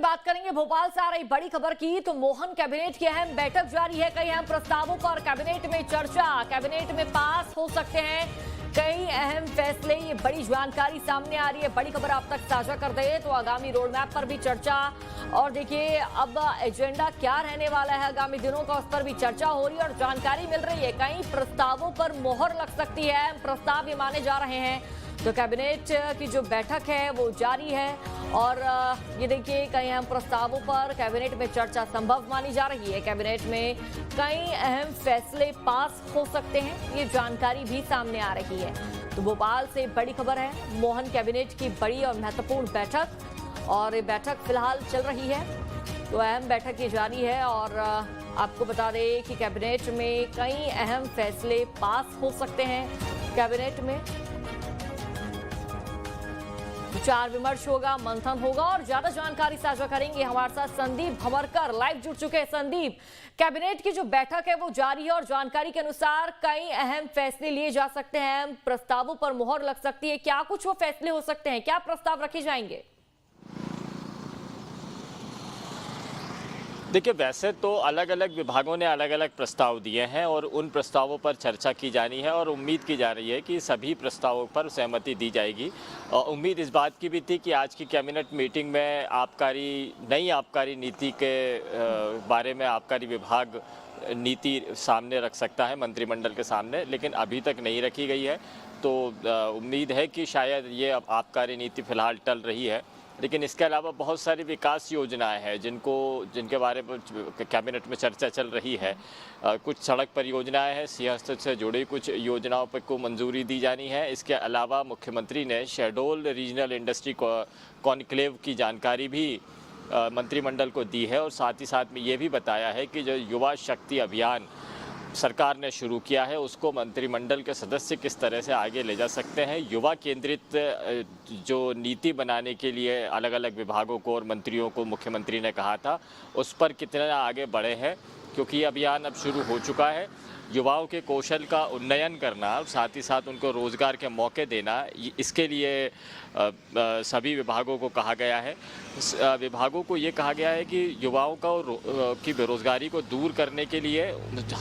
बात करेंगे भोपाल से आ रही बड़ी खबर की। तो मोहन कैबिनेट की अहम बैठक जारी है। कई अहम प्रस्तावों पर कैबिनेट में चर्चा, कैबिनेट में पास हो सकते हैं कई अहम फैसले। ये बड़ी जानकारी सामने आ रही है। बड़ी खबर आप तक साझा कर दे तो आगामी रोड मैप पर भी चर्चा। और देखिए अब एजेंडा क्या रहने वाला है आगामी दिनों का, उस पर भी चर्चा हो रही है और जानकारी मिल रही है। कई प्रस्तावों पर मोहर लग सकती है, प्रस्ताव ये माने जा रहे हैं। तो कैबिनेट की जो बैठक है वो जारी है और ये देखिए कई अहम प्रस्तावों पर कैबिनेट में चर्चा संभव मानी जा रही है। कैबिनेट में कई अहम फैसले पास हो सकते हैं, ये जानकारी भी सामने आ रही है। तो भोपाल से बड़ी खबर है, मोहन कैबिनेट की बड़ी और महत्वपूर्ण बैठक, और ये बैठक फिलहाल चल रही है। तो अहम बैठक ये जारी है और आपको बता दें कि कैबिनेट में कई अहम फैसले पास हो सकते हैं। कैबिनेट में विचार विमर्श होगा, मंथन होगा और ज्यादा जानकारी साझा करेंगे हमारे साथ संदीप भमरकर लाइव जुड़ चुके हैं। संदीप, कैबिनेट की जो बैठक है वो जारी है और जानकारी के अनुसार कई अहम फैसले लिए जा सकते हैं, प्रस्तावों पर मोहर लग सकती है। क्या कुछ वो फैसले हो सकते हैं, क्या प्रस्ताव रखे जाएंगे? देखिए, वैसे तो अलग अलग विभागों ने अलग अलग प्रस्ताव दिए हैं और उन प्रस्तावों पर चर्चा की जानी है और उम्मीद की जा रही है कि सभी प्रस्तावों पर सहमति दी जाएगी। और उम्मीद इस बात की भी थी कि आज की कैबिनेट मीटिंग में नई आबकारी नीति के बारे में आबकारी विभाग नीति सामने रख सकता है मंत्रिमंडल के सामने, लेकिन अभी तक नहीं रखी गई है। तो उम्मीद है कि शायद ये आबकारी नीति फिलहाल टल रही है, लेकिन इसके अलावा बहुत सारी विकास योजनाएं हैं जिनके बारे में कैबिनेट में चर्चा चल रही है। कुछ सड़क परियोजनाएं हैं, सियासत से जुड़ी कुछ योजनाओं पर को मंजूरी दी जानी है। इसके अलावा मुख्यमंत्री ने शहडोल रीजनल इंडस्ट्री कॉन्क्लेव की जानकारी भी मंत्रिमंडल को दी है और साथ ही साथ में ये भी बताया है कि जो युवा शक्ति अभियान सरकार ने शुरू किया है उसको मंत्रिमंडल के सदस्य किस तरह से आगे ले जा सकते हैं। युवा केंद्रित जो नीति बनाने के लिए अलग अलग विभागों को और मंत्रियों को मुख्यमंत्री ने कहा था, उस पर कितना आगे बढ़े हैं, क्योंकि ये अभियान अब शुरू हो चुका है। युवाओं के कौशल का उन्नयन करना और साथ ही साथ उनको रोज़गार के मौके देना, इसके लिए सभी विभागों को कहा गया है। विभागों को ये कहा गया है कि युवाओं की बेरोज़गारी को दूर करने के लिए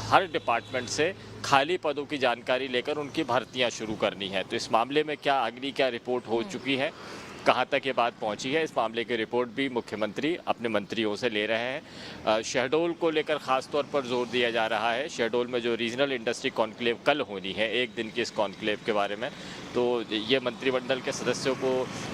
हर डिपार्टमेंट से खाली पदों की जानकारी लेकर उनकी भर्तियां शुरू करनी है। तो इस मामले में क्या रिपोर्ट हो चुकी है, कहाँ तक ये बात पहुंची है, इस मामले की रिपोर्ट भी मुख्यमंत्री अपने मंत्रियों से ले रहे हैं। शहडोल को लेकर ख़ास तौर पर जोर दिया जा रहा है। शहडोल में जो रीजनल इंडस्ट्री कॉन्क्लेव कल होनी है, एक दिन की इस कॉन्क्लेव के बारे में, तो ये मंत्रिमंडल के सदस्यों को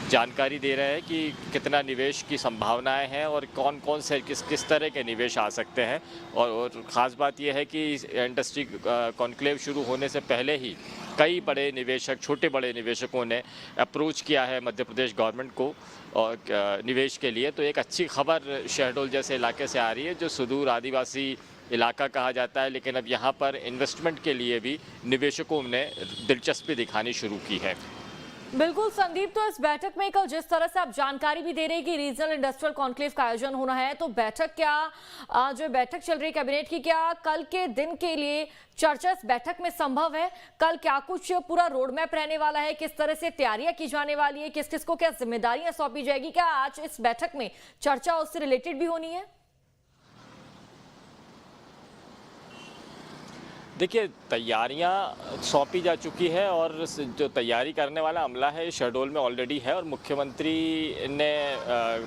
जानकारी दे रहे हैं कि कितना निवेश की संभावनाएं हैं और कौन कौन से किस तरह के निवेश आ सकते हैं। और ख़ास बात यह है कि इंडस्ट्री कॉन्क्लेव शुरू होने से पहले ही कई बड़े निवेशक, छोटे बड़े निवेशकों ने अप्रोच किया है मध्य प्रदेश गवर्नमेंट को और निवेश के लिए। तो एक अच्छी खबर शहडोल जैसे इलाके से आ रही है, जो सुदूर आदिवासी इलाका कहा जाता है, लेकिन अब यहाँ पर इन्वेस्टमेंट के लिए भी निवेशकों ने दिलचस्पी दिखानी शुरू की है। बिल्कुल संदीप, तो इस बैठक में कल जिस तरह से आप जानकारी भी दे रहे हैं कि रीजनल इंडस्ट्रियल कॉन्क्लेव का आयोजन होना है, तो जो बैठक चल रही है कैबिनेट की, क्या कल के दिन के लिए चर्चा इस बैठक में संभव है? कल क्या कुछ पूरा रोड मैप रहने वाला है, किस तरह से तैयारियां की जाने वाली है, किस किस को क्या जिम्मेदारियां सौंपी जाएगी? क्या आज इस बैठक में चर्चा उससे रिलेटेड भी होनी है? देखिए, तैयारियां सौंपी जा चुकी है और जो तैयारी करने वाला अमला है शहडोल में ऑलरेडी है। और मुख्यमंत्री ने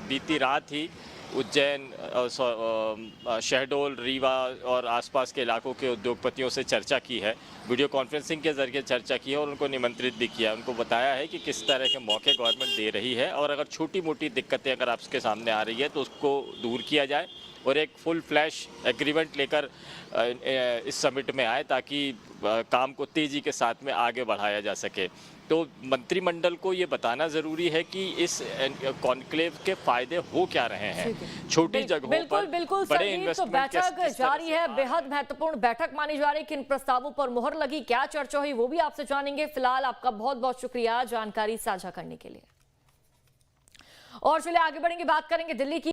बीती रात ही उज्जैन, शहडोल, रीवा और आसपास के इलाकों के उद्योगपतियों से चर्चा की है, वीडियो कॉन्फ्रेंसिंग के जरिए चर्चा की है और उनको निमंत्रित भी किया। उनको बताया है कि किस तरह के मौके गवर्नमेंट दे रही है और अगर छोटी मोटी दिक्कतें अगर आपके सामने आ रही है तो उसको दूर किया जाए और एक फुल फ्लैश एग्रीमेंट लेकर इस समिट में आए ताकि काम को तेज़ी के साथ में आगे बढ़ाया जा सके। तो मंत्रिमंडल को ये बताना ज़रूरी है कि इस कॉन्क्लेव के फायदे हो क्या रहे हैं छोटी जगहों पर। बिल्कुल बड़े इन्वेस्टमेंट तो बैठक जारी है, बेहद महत्वपूर्ण बैठक मानी जा रही है। किन प्रस्तावों पर मोहर लगी, क्या चर्चा हुई, वो भी आपसे जानेंगे। फिलहाल आपका बहुत बहुत शुक्रिया जानकारी साझा करने के लिए। और चलिए आगे बढ़ेंगे, बात करेंगे दिल्ली की।